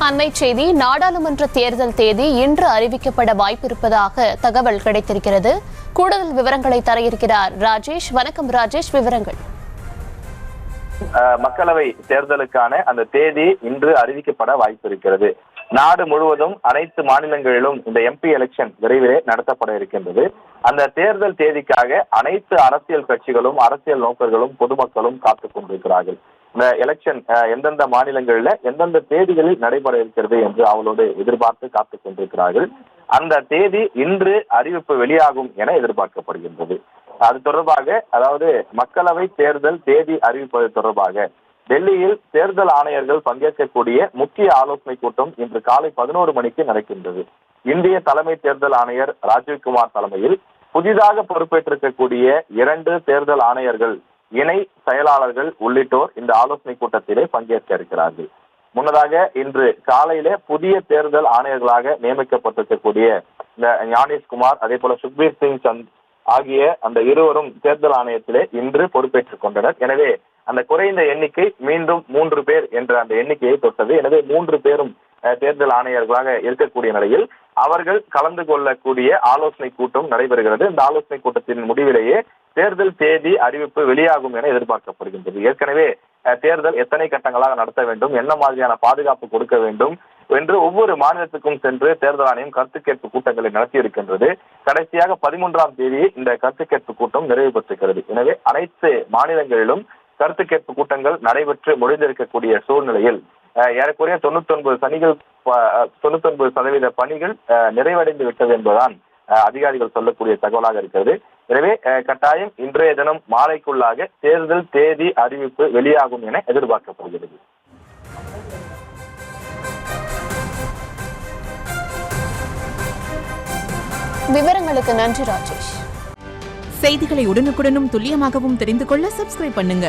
அண்மை செய்தி. நாடாளுமன்ற தேர்தல் தேதி இன்று அறிவிக்கப்பட வாய்ப்பிருப்பதாக தகவல் கிடைத்திருக்கிறது. கூடுதல் விவரங்களை தர இருக்கிறார் ராஜேஷ். வணக்கம் ராஜேஷ், விவரங்கள். மக்களவை தேர்தலுக்கான அந்த தேதி இன்று அறிவிக்கப்பட வாய்ப்பு இருக்கிறது. நாடு முழுவதும் அனைத்து மாநிலங்களிலும் இந்த எம்பி எலெக்ஷன் விரைவிலே நடத்தப்பட இருக்கின்றது. அந்த தேர்தல் தேதிக்காக அனைத்து அரசியல் கட்சிகளும் அரசியல் நோக்கர்களும் பொதுமக்களும் காத்துக் கொண்டிருக்கிறார்கள். இந்த எலெக்ஷன் எந்தெந்த மாநிலங்களில் எந்தெந்த தேதிகளில் நடைபெற இருக்கிறது என்று அவளோடு எதிர்பார்த்து காத்துக் கொண்டிருக்கிறார்கள். அந்த தேதி இன்று அறிவிப்பு வெளியாகும் என எதிர்பார்க்கப்படுகின்றது. அது தொடர்பாக, அதாவது மக்களவை தேர்தல் தேதி அறிவிப்பது தொடர்பாக டெல்லியில் தேர்தல் ஆணையர்கள் பங்கேற்கக்கூடிய முக்கிய ஆலோசனை கூட்டம் இன்று காலை 11 மணிக்கு நடக்கின்றது. இந்திய தலைமை தேர்தல் ஆணையர் ராஜீவ்குமார் தலைமையில் புதிதாக பொறுப்பேற்றிருக்கக்கூடிய 2 தேர்தல் ஆணையர்கள், இணை செயலாளர்கள் உள்ளிட்டோர் இந்த ஆலோசனை கூட்டத்திலே பங்கேற்க இருக்கிறார்கள். முன்னதாக இன்று காலையிலே புதிய தேர்தல் ஆணையர்களாக நியமிக்கப்பட்டிருக்கக்கூடிய இந்த ஞானேஷ்குமார், அதே போல சுக்பீர் சிங் சந்த் ஆகிய அந்த இருவரும் தேர்தல் ஆணையத்திலே இன்று பொறுப்பேற்றுக் கொண்டனர். எனவே அந்த குறைந்த எண்ணிக்கை மீண்டும் 3 பேர் என்ற அந்த எண்ணிக்கையை தொட்டது. எனவே 3 பேரும் தேர்தல் ஆணையர்களாக இருக்கக்கூடிய நிலையில் அவர்கள் கலந்து கொள்ளக்கூடிய ஆலோசனை கூட்டம் நடைபெறுகிறது. இந்த ஆலோசனை கூட்டத்தின் முடிவிலேயே தேர்தல் தேதி அறிவிப்பு வெளியாகும் என எதிர்பார்க்கப்படுகின்றது. ஏற்கனவே தேர்தல் எத்தனை கட்டங்களாக நடத்த வேண்டும், என்ன மாதிரியான பாதுகாப்பு கொடுக்க வேண்டும் என்று ஒவ்வொரு மாநிலத்துக்கும் சென்று தேர்தல் ஆணையம் கருத்து கேட்பு கூட்டங்களை நடத்தி இருக்கின்றது. கடைசியாக 13ஆம் தேதி இந்த கருத்து கேட்பு கூட்டம் நிறைவு பெற்றிருக்கிறது. எனவே அனைத்து மாநிலங்களிலும் கருத்து கேட்பு கூட்டங்கள் நடைபெற்று முடிந்திருக்கக்கூடிய சூழ்நிலையில் ஏறக்குறைய 99% பணிகள் நிறைவடைந்து விட்டது என்பதுதான் அதிகாரிகள் சொல்லக்கூடிய தகவலாக இருக்கிறது. எனவே கட்டாயம் இன்றைய தினம் மாலைக்குள்ளாக தேர்தல் தேதி அறிவிப்பு வெளியாகும் என எதிர்பார்க்கப்படுகிறது. விவரங்களுக்கு நன்றி ராஜேஷ். செய்திகளை உடனுக்குடனும் துல்லியமாகவும் தெரிந்து கொள்ள சப்ஸ்கிரைப் பண்ணுங்க.